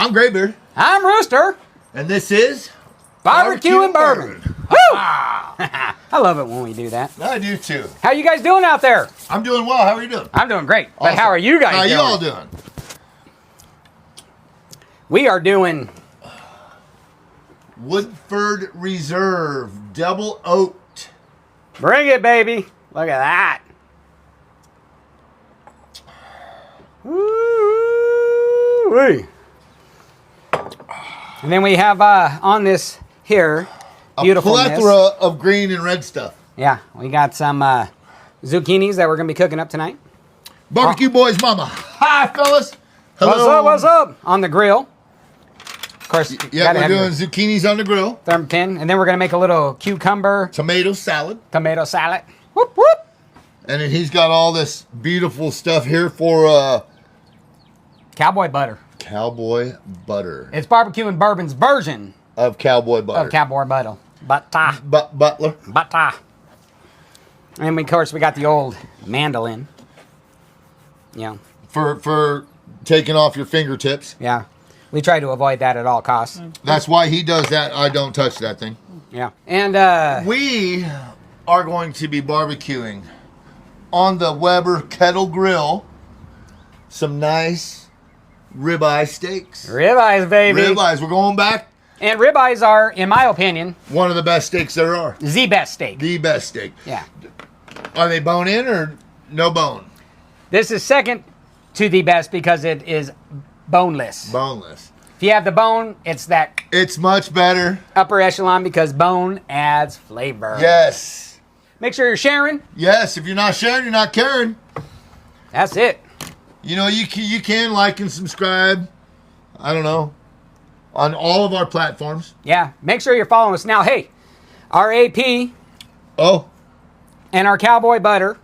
I'm Graybeard. I'm Rooster. And this is Barbecue and Bourbon. Woo! I love it when we do that. I do too. How you guys doing out there? I'm doing well. How are you doing? I'm doing great. Awesome. But how are you guys doing? How you all doing? We are doing Woodford Reserve Double Oaked. Bring it, baby. Look at that. Woo-wee. And then we have on this here, beautiful. A plethora of green and red stuff. Yeah, we got some zucchinis that we're going to be cooking up tonight. Barbecue Boys Mama. Hi, fellas. Hello. What's up, what's up? On the grill. Of course, yeah, we're doing zucchinis on the grill. Thermopin. And then we're going to make a little cucumber. Tomato salad. Tomato salad. Whoop, whoop. And then he's got all this beautiful stuff here for... Cowboy butter. Cowboy butter. It's Barbecue and Bourbon's version of cowboy butter. Of cowboy butter. Butter. Butler. Butter. And of course we got the old mandolin. Yeah. For taking off your fingertips. Yeah. We try to avoid that at all costs. That's why he does that. I don't touch that thing. Yeah. And we are going to be barbecuing on the Weber Kettle Grill some nice ribeye steaks. Ribeyes, baby. Ribeyes. We're going back. And ribeyes are, in my opinion, one of the best steaks there are. The best steak. The best steak. Yeah. Are they bone in or no bone? This is second to the best because it is boneless. Boneless. If you have the bone, it's that. It's much better. Upper echelon because bone adds flavor. Yes. Make sure you're sharing. Yes. If you're not sharing, you're not caring. That's it. You know, you can like and subscribe, I don't know, on all of our platforms. Yeah, make sure you're following us. Now, hey, our AP and our cowboy butter,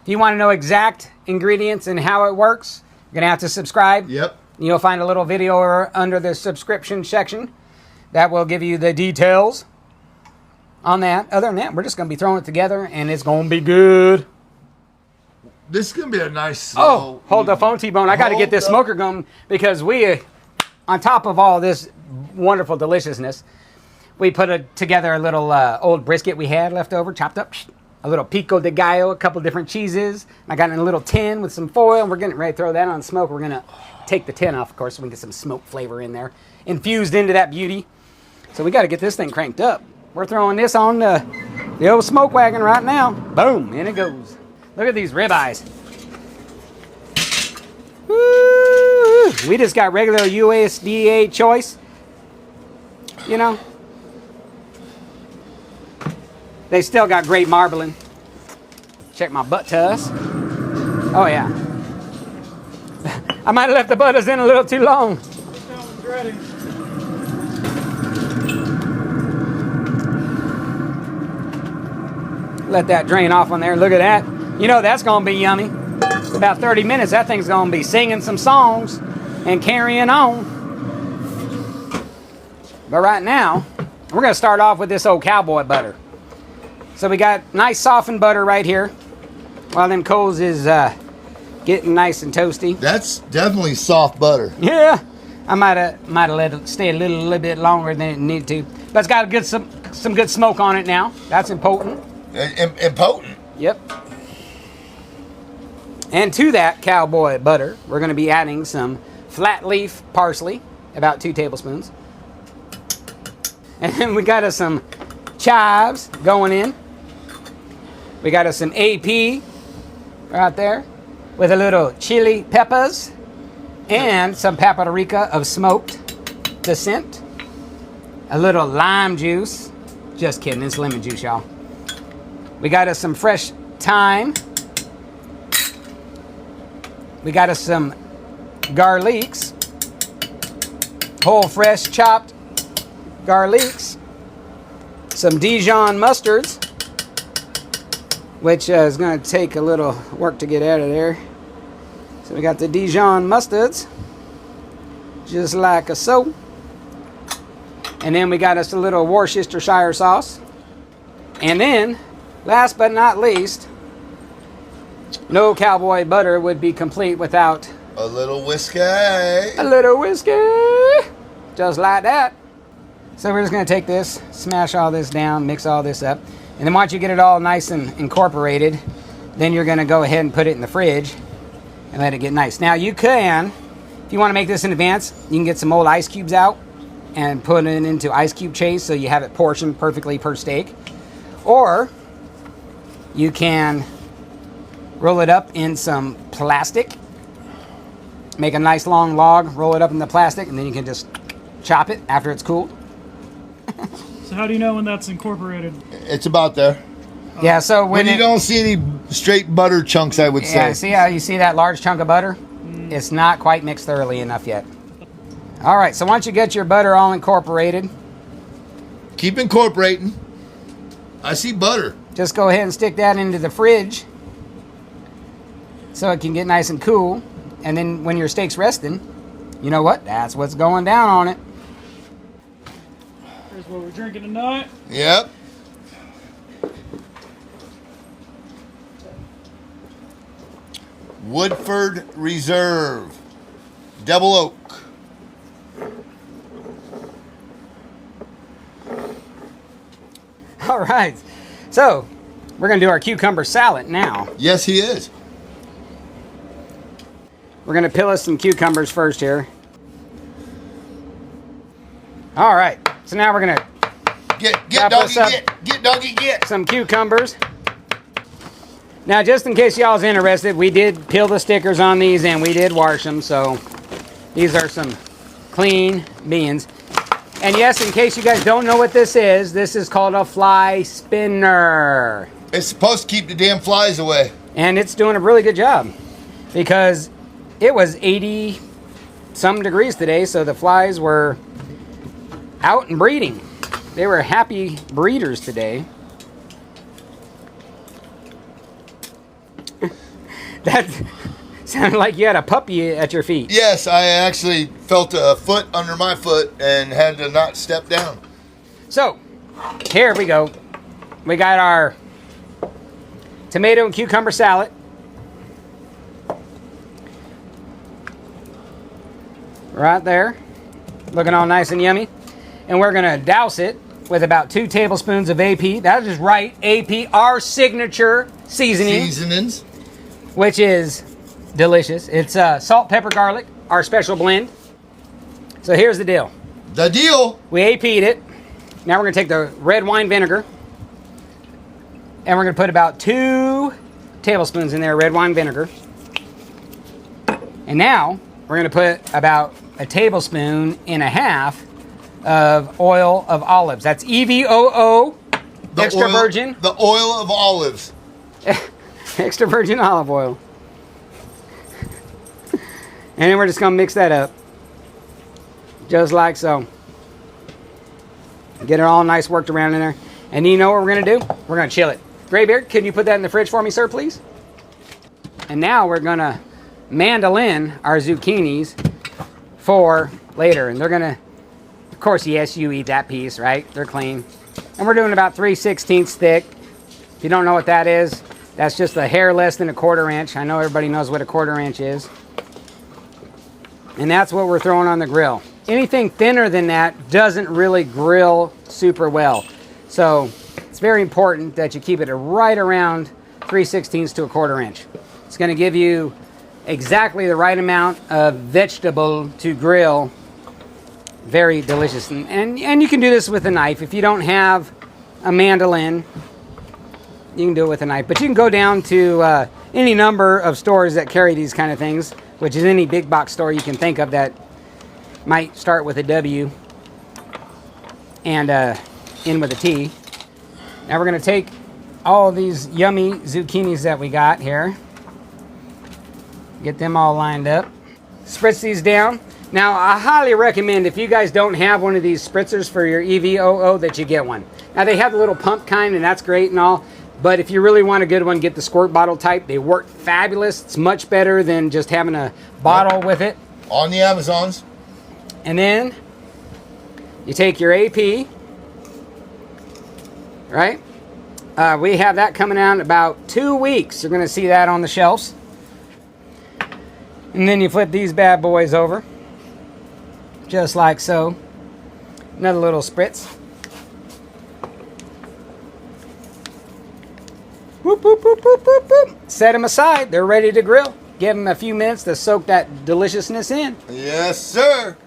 if you want to know exact ingredients and how it works, you're going to have to subscribe. Yep. You'll find a little video under the subscription section that will give you the details on that. Other than that, we're just going to be throwing it together, and it's going to be good. This is going to be a nice slow... Oh, hold the phone, T-Bone. I got to get this smoker going because we, on top of all this wonderful deliciousness, we put together a little old brisket we had left over, chopped up, a little pico de gallo, a couple different cheeses. I got in a little tin with some foil, and we're getting ready to throw that on the smoke. We're going to take the tin off, of course, so we can get some smoke flavor in there, infused into that beauty. So we got to get this thing cranked up. We're throwing this on the old smoke wagon right now. Boom, in it goes. Look at these ribeyes. Woo! We just got regular USDA choice. You know. They still got great marbling. Check my butt tuss. Oh yeah. I might have left the butters in a little too long. Let that drain off on there. Look at that. You know that's going to be yummy. About 30 minutes, that thing's going to be singing some songs and carrying on. But right now, we're going to start off with this old cowboy butter. So we got nice softened butter right here while them coals is getting nice and toasty. That's definitely soft butter. Yeah. I might have let it stay a little bit longer than it needed to. But it's got some good smoke on it now. That's important. Impotent. Yep. And to that cowboy butter, we're going to be adding some flat leaf parsley, about 2 tablespoons. And then we got us some chives going in. We got us some AP right there with a little chili peppers and some paprika of smoked descent. A little lime juice. Just kidding, it's lemon juice, y'all. We got us some fresh thyme. We got us some garlics. Whole fresh chopped garlics. Some Dijon mustards, which is going to take a little work to get out of there. So we got the Dijon mustards, just like a so. And then we got us a little Worcestershire sauce. And then, last but not least, no cowboy butter would be complete without a little whiskey. A little whiskey. just like that. So we're just going to take this, smash all this down, mix all this up. And then once you get it all nice and incorporated, then you're going to go ahead and put it in the fridge and let it get nice. Now you can, if you want to make this in advance, you can get some old ice cubes out and put it into ice cube trays so you have it portioned perfectly per steak. Or you can roll it up in some plastic, make a nice long log, roll it up in the plastic, and then you can just chop it after it's cooled. So how do you know when that's incorporated? It's about there. Yeah, so When you don't see any straight butter chunks, I would yeah, say. see how you see that large chunk of butter? It's not quite mixed thoroughly enough yet. All right, so once you get your butter all incorporated, Keep incorporating. I see butter. just go ahead and stick that into the fridge so it can get nice and cool. And then when your steak's resting, you know what? That's what's going down on it. Here's what we're drinking tonight. Yep. Woodford Reserve. Double oak. All right, so we're going to do our cucumber salad now. Yes, he is. We're going to peel us some cucumbers first here. All right, so now we're going to Get Chop doggy, us up. get doggy, get. some cucumbers. Now, just in case y'all's interested, we did peel the stickers on these and we did wash them. So these are some clean beans. And yes, in case you guys don't know what this is called a fly spinner. It's supposed to keep the damn flies away. And it's doing a really good job because it was 80 some degrees today. So the flies were out and breeding. They were happy breeders today. That sounded like you had a puppy at your feet. Yes, I actually felt a foot under my foot and had to not step down. So, here we go. We got our tomato and cucumber salad. Right there. Looking all nice and yummy. And we're going to douse it with about 2 tablespoons of AP. That is right, AP, our signature Seasonings. which is delicious. It's salt, pepper, garlic, our special blend. So here's the deal. The deal. We AP'd it. Now we're going to take the red wine vinegar and we're going to put about 2 tablespoons in there, red wine vinegar. And now we're going to put about 1.5 tablespoons of oil of olives. That's EVOO, extra virgin. The oil of olives. Extra virgin olive oil. And then we're just going to mix that up. Just like so. Get it all nice worked around in there. And you know what we're going to do? We're going to chill it. Graybeard, can you put that in the fridge for me, sir, please? And now we're going to mandolin our zucchinis for later. And they're going to, of course, yes, you eat that piece, right? They're clean. And we're doing about 3/16 thick. If you don't know what that is, that's just a hair less than a 1/4 inch. I know everybody knows what a 1/4 inch is. And that's what we're throwing on the grill. Anything thinner than that doesn't really grill super well. So it's very important that you keep it right around 3/16 to a 1/4 inch. It's going to give you exactly the right amount of vegetable to grill. Very delicious. And you can do this with a knife. If you don't have a mandolin, you can do it with a knife. But you can go down to any number of stores that carry these kind of things, which is any big box store you can think of that might start with a W and end with a T. Now we're going to take all of these yummy zucchinis that we got here. Get them all lined up. Spritz these down. Now, I highly recommend if you guys don't have one of these spritzers for your EVOO that you get one. Now, they have the little pump kind, and that's great and all. But if you really want a good one, get the squirt bottle type. They work fabulous. It's much better than just having a bottle with it. On the Amazons. And then you take your AP, right? We have that coming out in about 2 weeks. You're going to see that on the shelves. And then you flip these bad boys over, just like so. Another little spritz. Whoop, whoop, whoop, whoop, whoop, whoop. Set them aside. They're ready to grill. Give them a few minutes to soak that deliciousness in. Yes, sir.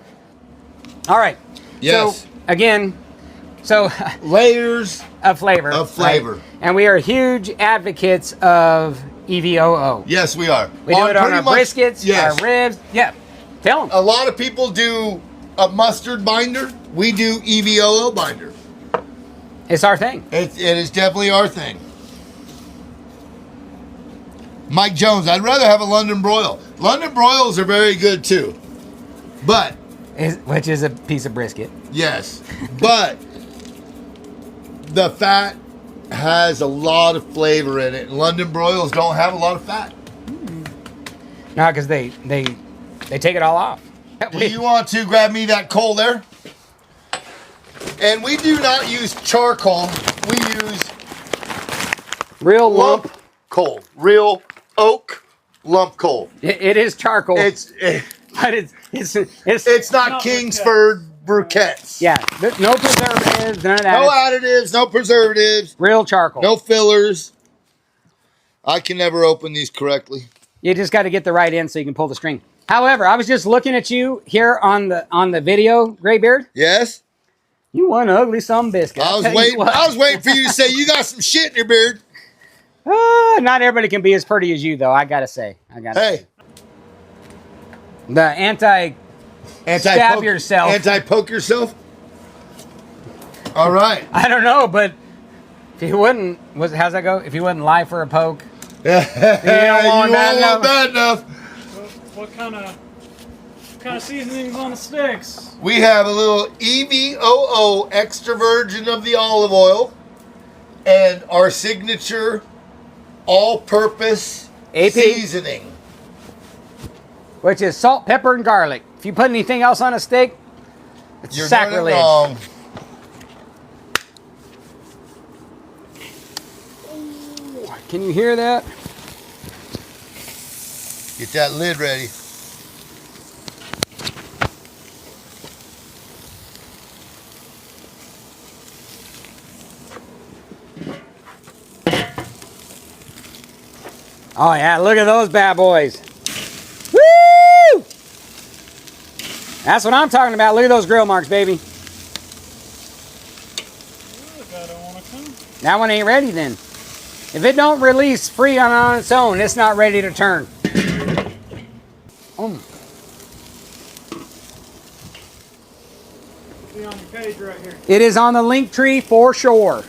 All right. Yes. So, again, Layers of flavor. of flavor. Right? And we are huge advocates of EVOO. Yes, we are. We do it on our briskets, yes. our ribs. Yeah. Tell them. A lot of people do a mustard binder. We do EVOO binder. It's our thing. It is definitely our thing. Mike Jones, I'd rather have a London broil. London broils are very good too. But Which is a piece of brisket. yes, but the fat has a lot of flavor in it. London broils don't have a lot of fat. No, because they take it all off. Do you want to grab me that coal there? And we do not use charcoal. We use Real lump. coal. Real oak lump coal. It is charcoal. But it's not Not Kingsford briquettes. yeah. No preservatives. None of that. No additives, no preservatives, Real charcoal. no fillers. I can never open these correctly. You just got to get the right end so you can pull the string. However, I was just looking at you here on the video, Graybeard. Yes? You one ugly some biscuit. I was waiting for you to say you got some shit in your beard. Not everybody can be as pretty as you, though. I gotta say. Hey. The stab yourself. Anti-poke yourself? All right. I don't know, but if you wouldn't, how's that go? If you wouldn't lie for a poke, you don't want bad enough. What kind of seasonings on the sticks? We have a little EVOO extra virgin of the olive oil and our signature all-purpose AP. seasoning. which is salt, pepper, and garlic. If you put anything else on a steak, it's You're sacrilege. doing it wrong. Can you hear that? Get that lid ready. Oh yeah, look at those bad boys. Woo! That's what I'm talking about. Look at those grill marks, baby. Look, I don't want to come. That one ain't ready then. If it don't release free on its own, it's not ready to turn. Be on your page right here. It is on the link tree for sure.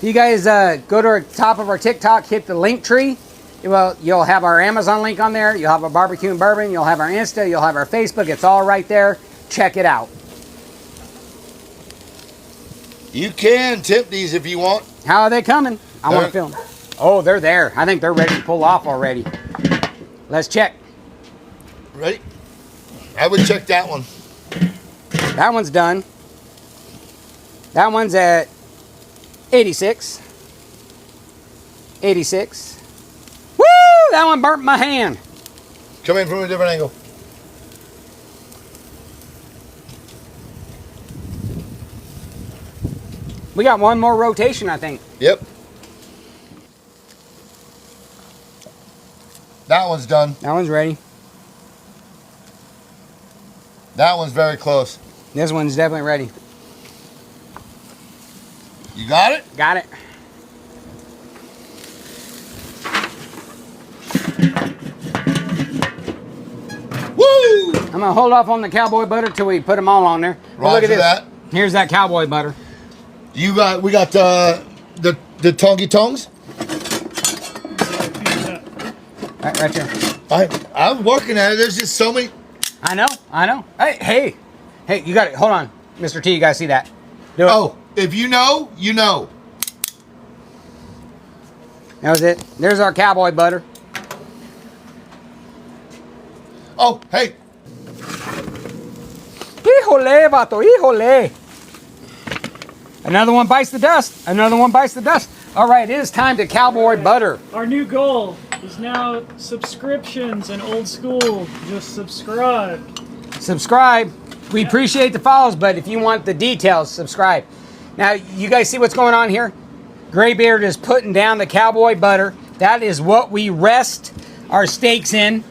You guys go to the top of our TikTok, hit the link tree. Well, you'll have our Amazon link on there. You'll have our Barbecue and Bourbon. You'll have our Insta. You'll have our Facebook. It's all right there. Check it out. You can tip these if you want. How are they coming? I want to film. Oh, they're there. I think they're ready to pull off already. Let's check. Ready? I would check that one. That one's done. That one's at 86. 86. Woo! That one burnt my hand. Come in from a different angle. We got one more rotation, I think. Yep. That one's done. That one's ready. That one's very close. This one's definitely ready. You got it? Got it. Woo! I'm gonna hold off on the cowboy butter till we put them all on there. Well, look at Roger this. that. Here's that cowboy butter. We got the tongy tongs. Right there. I'm working at it. There's just so many. I know. Hey, you got it. Hold on, Mr. T. You guys see that? Do it. Oh, if you know, you know. That was it. There's our cowboy butter. Oh, hey. Híjole, vato, híjole. Another one bites the dust. Another one bites the dust. All right, it is time to cowboy butter. Our new goal is now subscriptions and old school. Just subscribe. Subscribe. We appreciate the follows, but if you want the details, subscribe. Now, you guys see what's going on here? Graybeard is putting down the cowboy butter. That is what we rest our steaks in.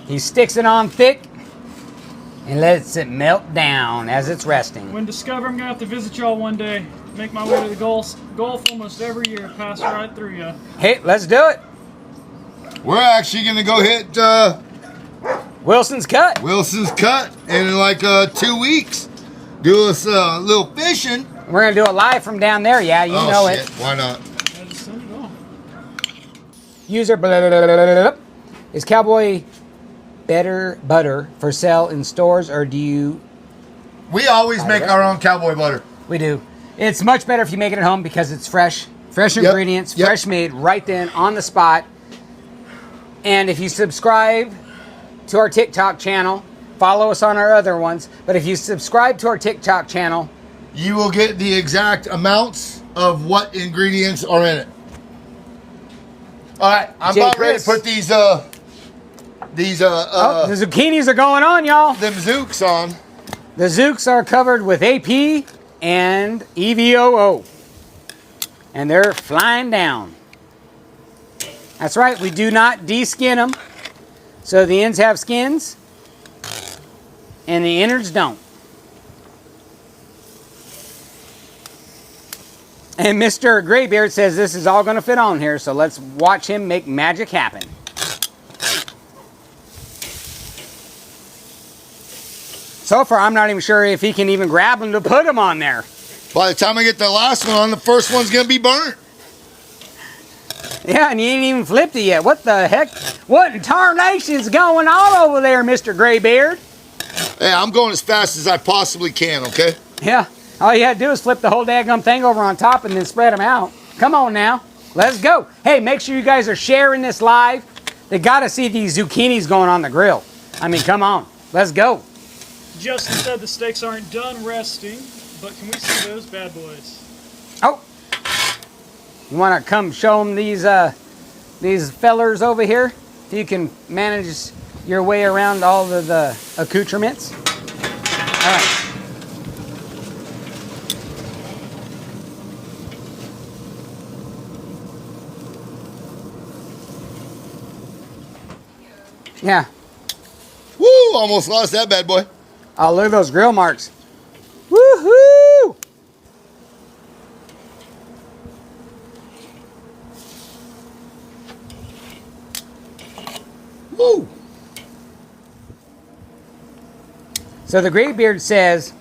He sticks it on thick and lets it melt down as it's resting. When Discover, I'm gonna have to visit y'all one day. Make my way to the Gulf almost every year. Pass right through ya. Hey, let's do it. We're actually going to go hit Wilson's Cut. Wilson's Cut in like 2 weeks. Do us a little fishing. We're going to do it live from down there. Yeah, you know shit. it. Why not? I just send it off. User blah, blah, blah, blah, blah, blah. Is Cowboy better butter for sale in stores, or do you? We always make our own cowboy butter. We do. It's much better if you make it at home because it's fresh ingredients, fresh made right then on the spot. And if you subscribe to our TikTok channel, follow us on our other ones. But if you subscribe to our TikTok channel, you will get the exact amounts of what ingredients are in it. All right, I'm about ready to put these the zucchinis are going on, y'all. them zooks on. The zooks are covered with AP and EVOO. And they're flying down. That's right, we do not de-skin them. So the ends have skins and the innards don't. And Mr. Graybeard says this is all going to fit on here, so let's watch him make magic happen. So far, I'm not even sure if he can even grab them to put them on there. By the time I get the last one on, the first one's going to be burnt. Yeah, and you ain't even flipped it yet. What the heck? What in tarnation's going on over there, Mr. Graybeard? Hey, I'm going as fast as I possibly can, okay? Yeah, all you had to do is flip the whole daggum thing over on top and then spread them out. Come on now, let's go. Hey, make sure you guys are sharing this live. They got to see these zucchinis going on the grill. I mean, come on, let's go. Justin said the steaks aren't done resting, but can we see those bad boys? Oh, you want to come show them these fellers over here? If you can manage your way around all of the accoutrements. All right. Yeah. Woo! Almost lost that bad boy. Oh, look at those grill marks. Woohoo! Woo! So the Graybeard says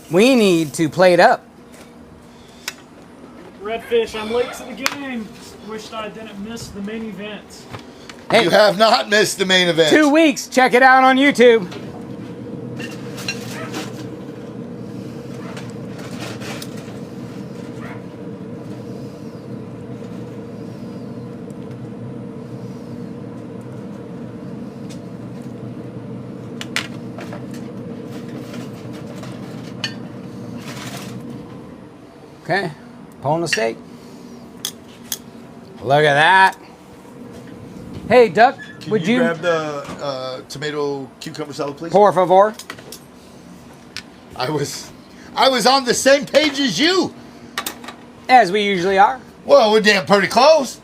we need to plate up. Redfish, I'm late to the game. Wished I didn't miss the main event. Hey, You have not missed the main event. 2 weeks. Check it out on YouTube. Okay, pulling the steak. Look at that. Hey, Duck, would you grab the tomato cucumber salad, please? por favor? I was on the same page as you. As we usually are. Well, we're damn pretty close.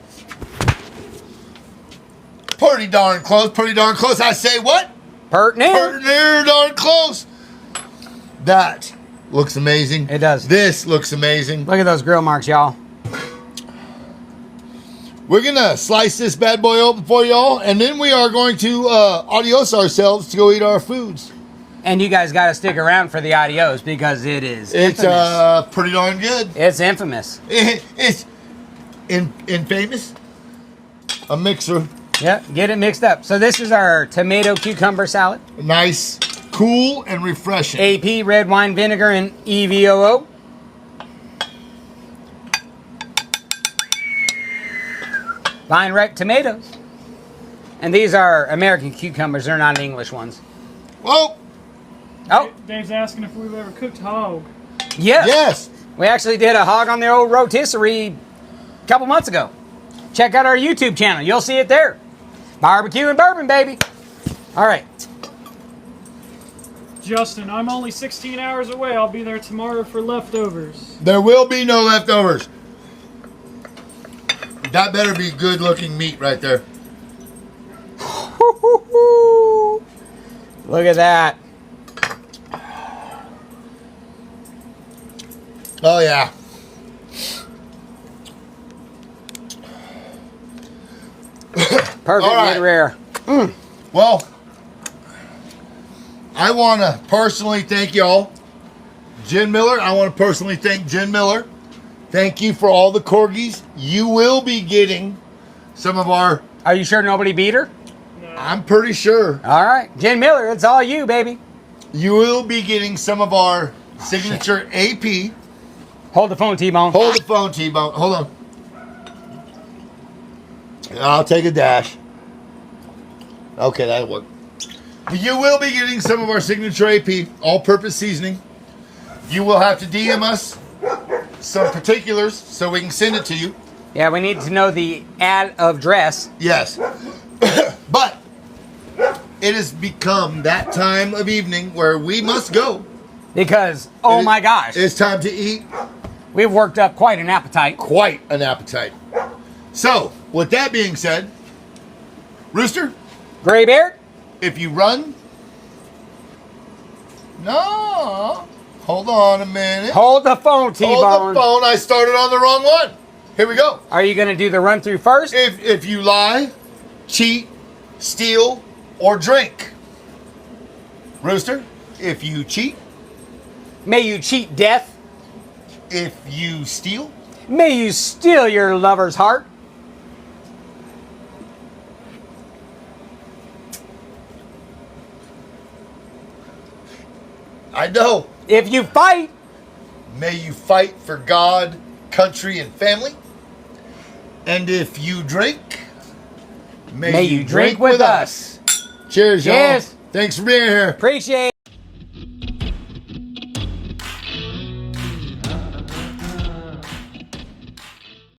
Pretty darn close. Pretty darn close. I say what? Pertinent. Pretty darn close. That looks amazing. It does. This looks amazing. Look at those grill marks, y'all. We're going to slice this bad boy open for y'all, and then we are going to adios ourselves to go eat our foods. And you guys got to stick around for the adios because it is It's infamous. pretty darn good. It's infamous. It's infamous. A mixer. Yeah, get it mixed up. So this is our tomato cucumber salad. Nice, cool, and refreshing. AP, red wine vinegar, and EVOO. Vine ripe tomatoes. And these are American cucumbers. They're not English ones. Whoa. Oh, Dave's asking if we've ever cooked hog. yes. Yes. We actually did a hog on the old rotisserie couple months ago. Check out our YouTube channel. You'll see it there. Barbecue and Bourbon, baby. All right. Justin, I'm only 16 hours away. I'll be there tomorrow for leftovers. There will be no leftovers. That better be good looking meat right there. Look at that. Oh yeah. Perfect All right. mid-rare. Well, I want to personally thank y'all. Jen Miller, I want to personally thank Jen Miller. Thank you for all the corgis. You will be getting some of our... Are you sure nobody beat her? I'm pretty sure. All right. Jen Miller, it's all you, baby. You will be getting some of our signature AP. Hold the phone, T-Bone. Hold the phone, T-Bone. Hold on. I'll take a dash. Okay, that'll work. You will be getting some of our signature AP, all-purpose seasoning. You will have to DM us some particulars so we can send it to you. Yeah, we need to know the ad of dress. Yes. But it has become that time of evening where we must go. Because, oh my gosh, It's time to eat. we've worked up quite an appetite. Quite an appetite. So, with that being said, Rooster, Graybeard? if you run... No. Hold on a minute. Hold the phone, T-Bone. Hold the phone. I started on the wrong one. Here we go. Are you going to do the run through first? If you lie, cheat, steal, or drink. Rooster, if you cheat, May you cheat death. if you steal, May you steal your lover's heart. I know. If you fight, May you fight for God, country, and family. And if you drink, May you drink with us. Cheers, y'all. Cheers. Thanks for being here. appreciate